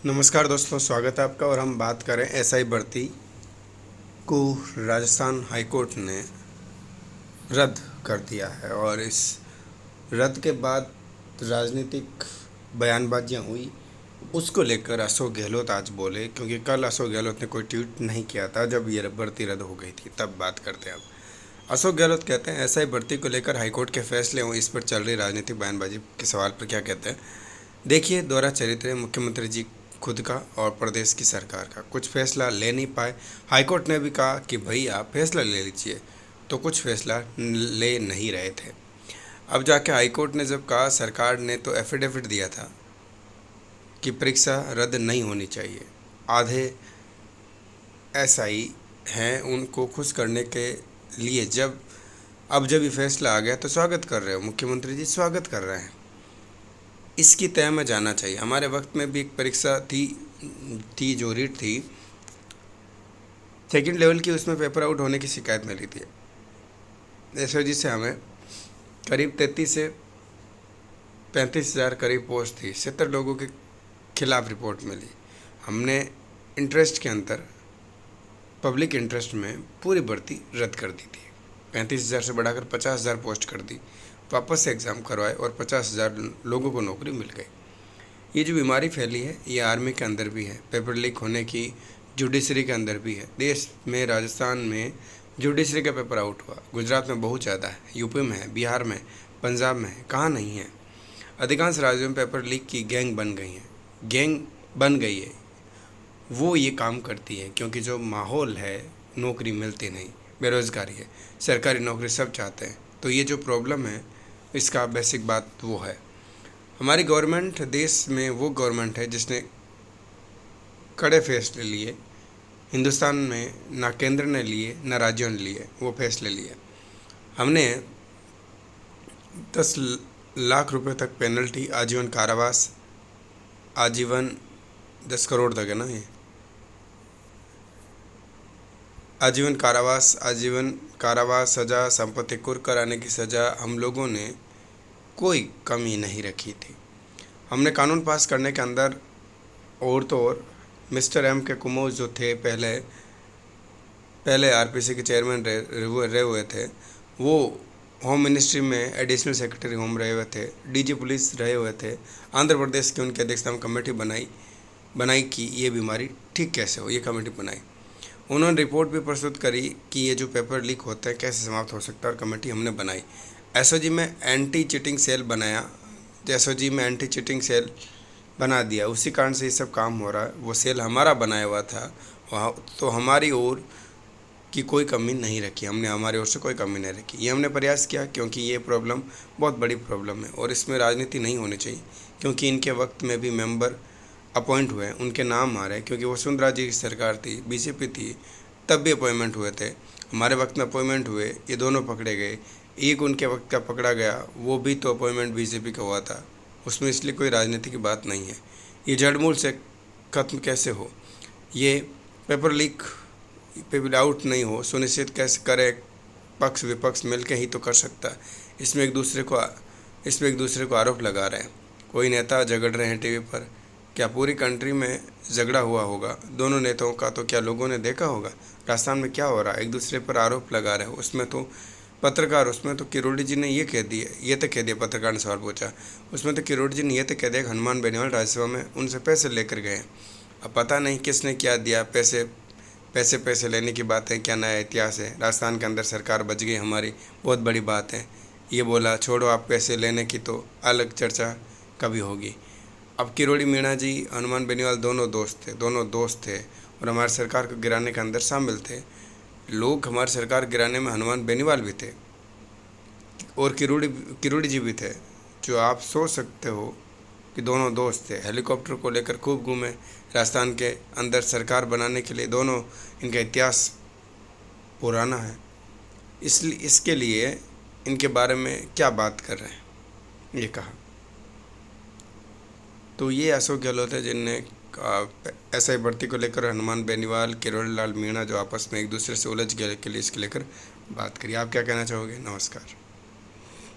नमस्कार दोस्तों, स्वागत है आपका। और हम बात करें एसआई भर्ती को राजस्थान हाईकोर्ट ने रद्द कर दिया है। और इस रद्द के बाद राजनीतिक बयानबाजियां हुई, उसको लेकर अशोक गहलोत आज बोले। क्योंकि कल अशोक गहलोत ने कोई ट्वीट नहीं किया था जब ये भर्ती रद्द हो गई थी, तब बात करते हैं अब। अशोक गहलोत कहते हैं एसआई भर्ती को लेकर हाईकोर्ट के फैसले हों, इस पर चल रही राजनीतिक बयानबाजी के सवाल पर क्या कहते हैं। देखिए, दोहरा चरित्र है मुख्यमंत्री जी खुद का और प्रदेश की सरकार का। कुछ फैसला ले नहीं पाए। हाईकोर्ट ने भी कहा कि भैया फैसला ले लीजिए, तो कुछ फैसला ले नहीं रहे थे। अब जाके हाईकोर्ट ने जब कहा, सरकार ने तो एफिडेविट दिया था कि परीक्षा रद्द नहीं होनी चाहिए। आधे एसआई हैं, उनको खुश करने के लिए जब ये फैसला आ गया तो स्वागत कर रहे हो मुख्यमंत्री जी, स्वागत कर रहे हैं। इसकी तय में जाना चाहिए। हमारे वक्त में भी एक परीक्षा थी जो रीट थी सेकंड लेवल की, उसमें पेपर आउट होने की शिकायत मिली थी। एसओजी से हमें करीब 33 से 35 हज़ार करीब पोस्ट थी। 70 लोगों के खिलाफ रिपोर्ट मिली। हमने इंटरेस्ट के अंदर, पब्लिक इंटरेस्ट में पूरी भर्ती रद्द कर दी थी। 35,000 से बढ़ाकर 50,000 पोस्ट कर दी, वापस से एग्ज़ाम करवाए और 50,000 लोगों को नौकरी मिल गई। ये जो बीमारी फैली है, ये आर्मी के अंदर भी है, पेपर लीक होने की जुडिशरी के अंदर भी है। देश में, राजस्थान में जुडिशरी का पेपर आउट हुआ, गुजरात में बहुत ज़्यादा है, यूपी में है, बिहार में, पंजाब में है, कहाँ नहीं है। अधिकांश राज्यों में पेपर लीक की गैंग बन गई है। वो ये काम करती है क्योंकि जो माहौल है, नौकरी मिलती नहीं, बेरोज़गारी है, सरकारी नौकरी सब चाहते हैं। तो ये जो प्रॉब्लम है, इसका बेसिक बात वो है। हमारी गवर्नमेंट देश में वो गवर्नमेंट है जिसने कड़े फैसले लिए। हिंदुस्तान में ना केंद्र ने लिए ना राज्यों ने लिए, वो फैसले लिए। हमने 10 लाख रुपए तक पेनल्टी, आजीवन कारावास, आजीवन 10 करोड़ तक है ना, ये आजीवन कारावास सज़ा, संपत्ति कुर्क कराने की सज़ा, हम लोगों ने कोई कमी नहीं रखी थी। हमने कानून पास करने के अंदर और तो और मिस्टर एम के कुमोज जो थे, पहले आरपीसी के चेयरमैन रहे हुए थे, वो होम मिनिस्ट्री में एडिशनल सेक्रेटरी होम रहे हुए थे, डीजी पुलिस रहे हुए थे। आंध्र प्रदेश की उनकी अध्यक्षता में कमेटी बनाई कि ये बीमारी ठीक कैसे हो, ये कमेटी बनाई। उन्होंने रिपोर्ट भी प्रस्तुत करी कि ये जो पेपर लीक होते हैं कैसे समाप्त हो सकता है, और कमेटी हमने बनाई। एसओजी में एंटी चीटिंग सेल बनाया, एसओजी में एंटी चीटिंग सेल बना दिया, उसी कारण से ये सब काम हो रहा है। वो सेल हमारा बनाया हुआ था वहाँ, तो हमारी ओर की कोई कमी नहीं रखी, हमने हमारी ओर से कोई कमी नहीं रखी। ये हमने प्रयास किया क्योंकि ये प्रॉब्लम बहुत बड़ी प्रॉब्लम है और इसमें राजनीति नहीं होनी चाहिए। क्योंकि इनके वक्त में भी मेंबर अपॉइंट हुए, उनके नाम आ रहे हैं, क्योंकि वसुंधरा जी की सरकार थी, बीजेपी थी, तब भी अपॉइंटमेंट हुए थे। हमारे वक्त में अपॉइंटमेंट हुए, ये दोनों पकड़े गए। एक उनके वक्त का पकड़ा गया, वो भी तो अपॉइंटमेंट बीजेपी का हुआ था, उसमें इसलिए कोई राजनीति की बात नहीं है। ये जड़मूल से खत्म कैसे हो, ये पेपर आउट नहीं हो, सुनिश्चित कैसे करे, पक्ष विपक्ष मिल के ही तो कर सकता है। इसमें एक दूसरे को आरोप लगा रहे हैं, कोई नेता झगड़ रहे हैं टीवी पर। क्या पूरी कंट्री में झगड़ा हुआ होगा दोनों नेताओं का, तो क्या लोगों ने देखा होगा राजस्थान में क्या हो रहा है? एक दूसरे पर आरोप लगा रहे हो। उसमें तो किरोड़ी जी ने ये कह दिया, पत्रकार ने सवाल पूछा, उसमें तो किरोड़ी जी ने ये तो कह दिया कि हनुमान बेनीवाल राज्यसभा में उनसे पैसे लेकर गए। अब पता नहीं किसने क्या दिया, पैसे लेने की बात है, क्या नया इतिहास है। राजस्थान के अंदर सरकार बच गई हमारी, बहुत बड़ी बात है। ये बोला छोड़ो, आप पैसे लेने की तो अलग चर्चा कभी होगी। अब किरोड़ी मीणा जी, हनुमान बेनीवाल दोनों दोस्त थे और हमारी सरकार को गिराने के अंदर शामिल थे। लोग हमारी सरकार गिराने में हनुमान बेनीवाल भी थे और किरोड़ी जी भी थे, जो आप सोच सकते हो कि दोनों दोस्त थे। हेलीकॉप्टर को लेकर खूब घूमे राजस्थान के अंदर सरकार बनाने के लिए। दोनों, इनका इतिहास पुराना है, इसलिए इसके लिए इनके बारे में क्या बात कर रहे हैं, ये कहा। तो ये अशोक गहलोत है जिनने एसआई भर्ती को लेकर हनुमान बेनीवाल, किरोड़ी लाल मीणा जो आपस में एक दूसरे से उलझ गए के लिए इसके लेकर बात करी। आप क्या कहना चाहोगे? नमस्कार।